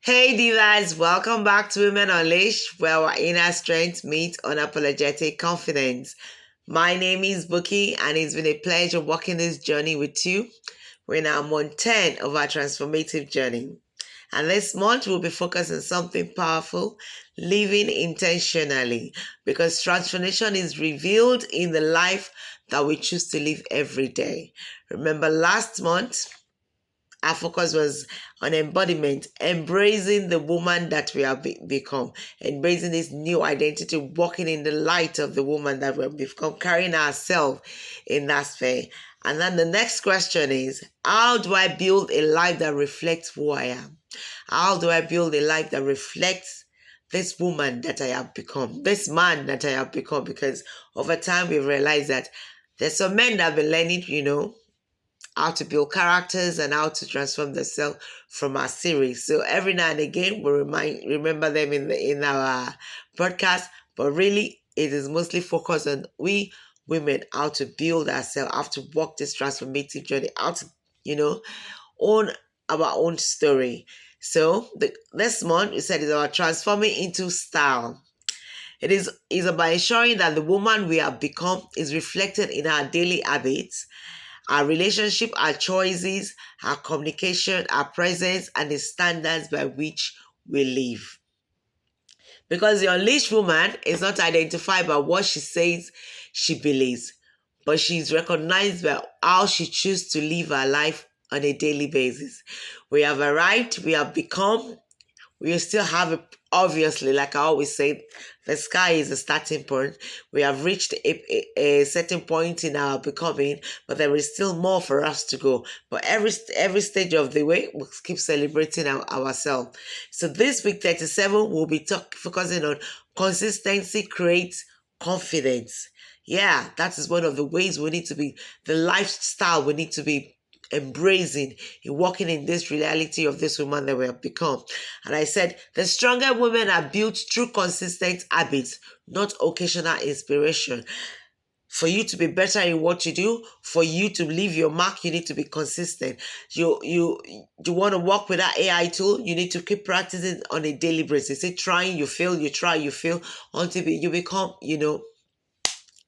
Hey divas, welcome back to Women Unleashed, where our inner strength meets unapologetic confidence. My name is Buki, and it's been a pleasure walking this journey with you. We're now month 10 of our transformative journey. And this month we'll be focused on something powerful, living intentionally, because transformation is revealed in the life that we choose to live every day. Remember last month, our focus was on embodiment, embracing the woman that we have become, embracing this new identity, walking in the light of the woman that we have become, carrying ourselves in that sphere. And then the next question is, how do I build a life that reflects who I am? How do I build a life that reflects this woman that I have become, this man that I have become? Because over time we've realized that there's some men that have been learning, how to build characters and how to transform themselves from our series. So every now and again we remember them in our broadcast, but really it is mostly focused on we women, how to build ourselves, how to walk this transformative journey, how to, own our own story. So this month we said is about transforming into style. It is about ensuring that the woman we have become is reflected in our daily habits, our relationship, our choices, our communication, our presence, and the standards by which we live. Because the unleashed woman is not identified by what she says she believes, but she is recognized by how she chooses to live her life on a daily basis. We have arrived, we have become, we still have it. Obviously, like I always say, the sky is a starting point. We have reached a certain point in our becoming, but there is still more for us to go. But every stage of the way, we'll keep celebrating ourselves. So this week 37, we'll be focusing on consistency creates confidence. Yeah, that is one of the ways we need to be, the lifestyle we need to be embracing in walking in this reality of this woman that we have become. And I said, the stronger women are built through consistent habits, not occasional inspiration. For you to be better in what you do, for you to leave your mark, you need to be consistent. You want to work with that AI tool, you need to keep practicing on a daily basis. Say trying, you fail, you try, you fail, until you become,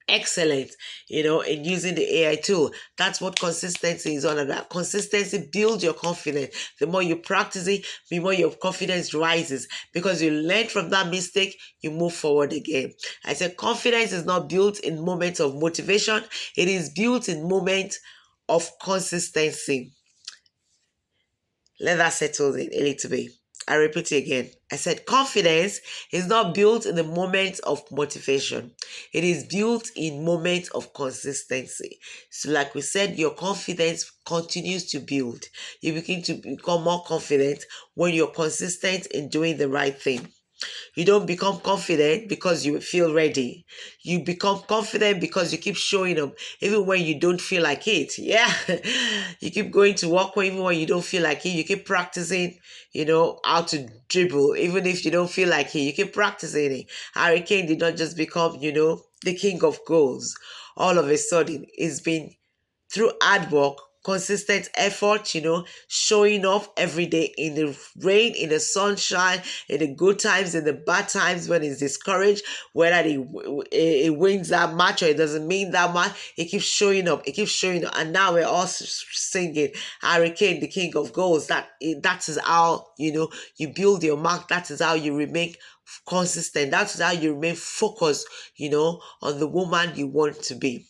excellent, in using the AI tool. That's what consistency is all about. Consistency builds your confidence. The more you practice it, the more your confidence rises, because you learn from that mistake, you move forward again. I said confidence is not built in moments of motivation. It is built in moments of consistency. Let that settle in a little bit. I repeat it again. I said confidence is not built in the moment of motivation. It is built in moments of consistency. So like we said, your confidence continues to build. You begin to become more confident when you're consistent in doing the right thing. You don't become confident because you feel ready. You become confident because you keep showing up even when you don't feel like it. Yeah. You keep going to work even when you don't feel like it. You keep practicing, how to dribble even if you don't feel like it. You keep practicing it. Harry Kane did not just become, the king of goals. All of a sudden, it's been through hard work, consistent effort, showing up every day in the rain, in the sunshine, in the good times, in the bad times when it's discouraged, whether it wins that match or it doesn't mean that much, it keeps showing up, and now we're all singing Harry Kane, the king of goals. That is how, you build your mark. That is how you remain consistent. That is how you remain focused, on the woman you want to be.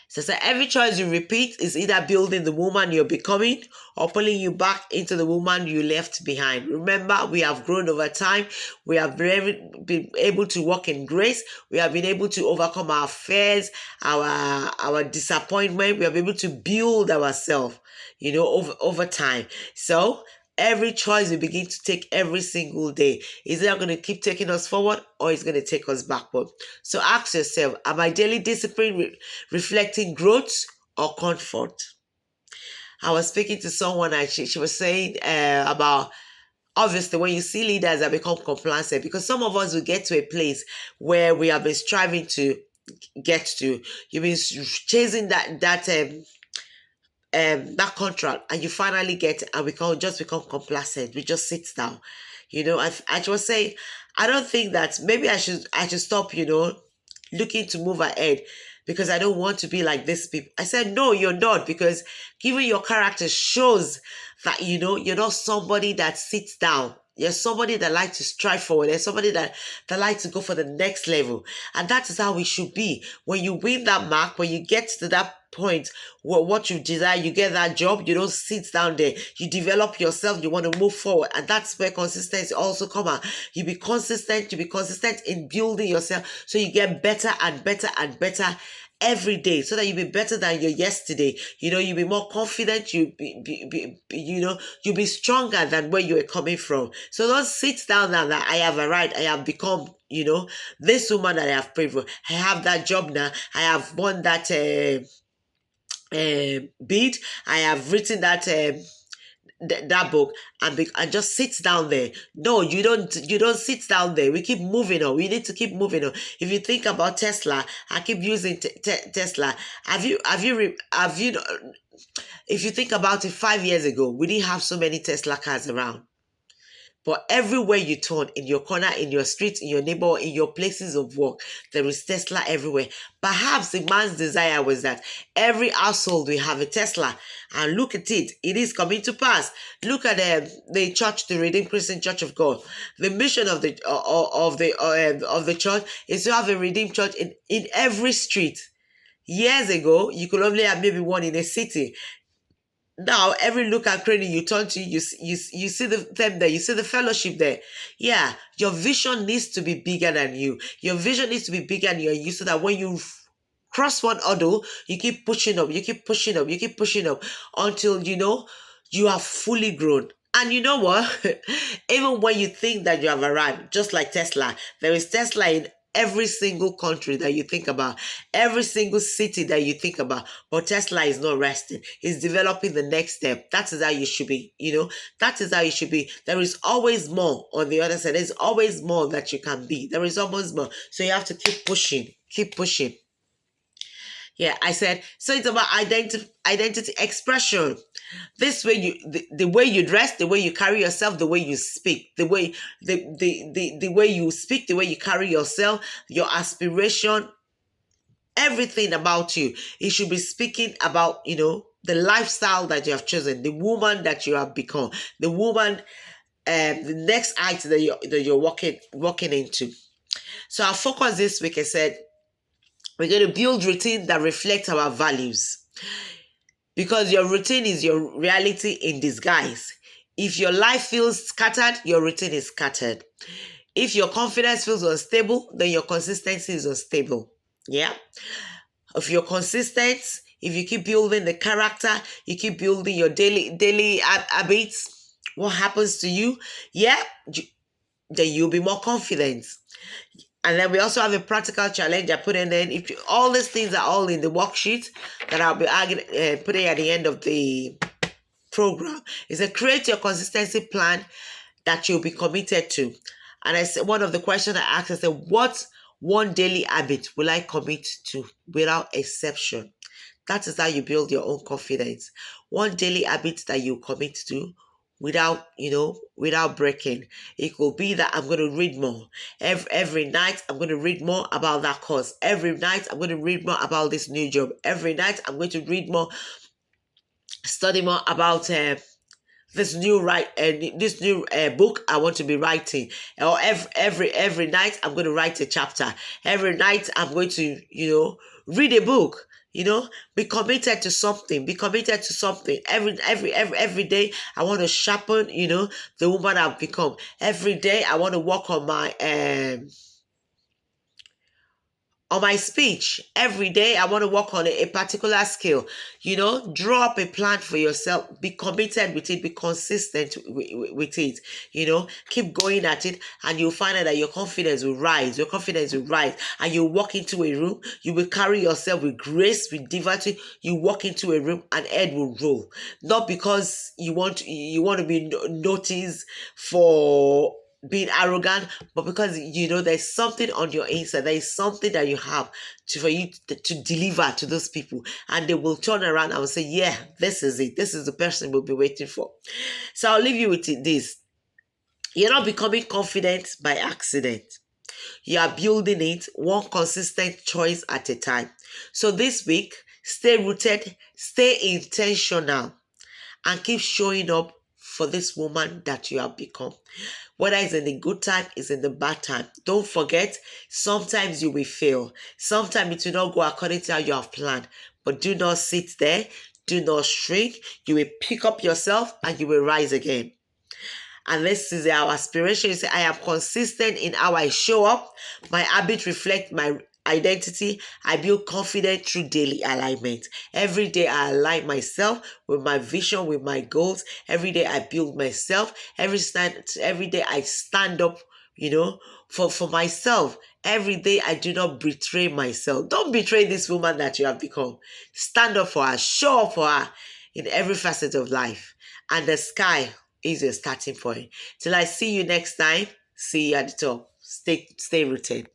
So every choice you repeat is either building the woman you're becoming or pulling you back into the woman you left behind. Remember, we have grown over time. We have been able to walk in grace. We have been able to overcome our fears, our disappointment. We have been able to build ourselves, over time. So every choice we begin to take every single day is either going to keep taking us forward or it's going to take us backward. So ask yourself, am I daily discipline reflecting growth or comfort? I was speaking to someone and she was saying about, obviously, when you see leaders that become complacent, because some of us will get to a place where we have been striving to get to. You've been chasing that that contract, and you finally get it, and we can just become complacent. We just sit down. I was saying, I don't think that maybe I should stop, looking to move ahead because I don't want to be like this people. I said, no, you're not, because given your character shows that, you're not somebody that sits down. You're somebody that likes to strive forward. There's somebody that likes to go for the next level. And that is how we should be. When you win that mark, when you get to that point where what you desire, you get that job, you don't sit down there. You develop yourself, you want to move forward. And that's where consistency also come out. You be consistent in building yourself so you get better and better and better every day, so that you be better than your yesterday. You'll be more confident. You'll be stronger than where you were coming from. So don't sit down now that I have arrived, I have become, this woman that I have prayed for. I have that job now. I have won that bid. I have written that book, and just sit down there. No, you don't sit down there. We keep moving on. We need to keep moving on. If you think about Tesla, I keep using Tesla. If you think about it, 5 years ago, we didn't have so many Tesla cars around. But everywhere you turn, in your corner, in your street, in your neighbor, in your places of work, there is Tesla everywhere. Perhaps the man's desire was that every household will have a Tesla. And look at it. It is coming to pass. Look at the church, the Redeemed Christian Church of God. The mission of the church is to have a Redeemed Church in every street. Years ago, you could only have maybe one in a city. Now, every look and cranny you turn to, you see them there, you see the fellowship there. Yeah, your vision needs to be bigger than you. Your vision needs to be bigger than you, so that when you cross one hurdle, you keep pushing up, you keep pushing up, you keep pushing up until you are fully grown. And you know what? Even when you think that you have arrived, just like Tesla, there is Tesla in every single country that you think about, every single city that you think about. But Tesla is not resting. It's developing the next step. That is how you should be. That is how you should be. There is always more on the other side. There's always more that you can be. There is always more. So you have to keep pushing. Keep pushing. Yeah, I said, so it's about identity expression. This way, the way you dress, the way you carry yourself, the way you speak, the way you speak, the way you carry yourself, your aspiration, everything about you. It should be speaking about, the lifestyle that you have chosen, the woman that you have become, the woman, the next height that you're walking into. So our focus this week, I said, we're going to build routine that reflect our values, because your routine is your reality in disguise. If your life feels scattered, your routine is scattered. If your confidence feels unstable, then your consistency is unstable. Yeah. If you're consistent, if you keep building the character, you keep building your daily habits, what happens to you? Yeah, then you'll be more confident. And then we also have a practical challenge I put in there. All these things are all in the worksheet that I'll be putting at the end of the program. Is to create your consistency plan that you'll be committed to. And I said, one of the questions I asked, I said, what one daily habit will I commit to without exception? That is how you build your own confidence. One daily habit that you commit to without breaking. It could be that I'm going to read more. Every night, I'm going to read more about that course. Every night, I'm going to read more about this new job. Every night, I'm going to read more, study more about this new book I want to be writing. Or every night, I'm going to write a chapter. Every night, I'm going to, read a book. Be committed to something. Be committed to something. Every day, I want to sharpen, the woman I've become. Every day, I want to work on my speech. Every day, I want to work on a particular skill. Draw up a plan for yourself. Be committed with it. Be consistent with it. Keep going at it, and you'll find out that your confidence will rise. Your confidence will rise, and you walk into a room. You will carry yourself with grace, with dignity. You walk into a room, and head will roll. Not because you want to be noticed for being arrogant, but because you know there's something on your inside, there is something that you have for you to deliver to those people, and they will turn around and will say, "Yeah, this is it. This is the person we'll be waiting for." So I'll leave you with this: you're not becoming confident by accident. You are building it one consistent choice at a time. So this week, stay rooted, stay intentional, and keep showing up for this woman that you have become. Whether it's in the good time, it's in the bad time. Don't forget, sometimes you will fail. Sometimes it will not go according to how you have planned. But do not sit there. Do not shrink. You will pick up yourself and you will rise again. And this is our aspiration. You say, I am consistent in how I show up. My habits reflect my identity. I build confidence through daily alignment. Every day I align myself with my vision, with my goals. Every day I build myself. Every day I stand up, for myself. Every day I do not betray myself. Don't betray this woman that you have become. Stand up for her. Show up for her in every facet of life. And the sky is your starting point. Till I see you next time, see you at the top. Stay rooted.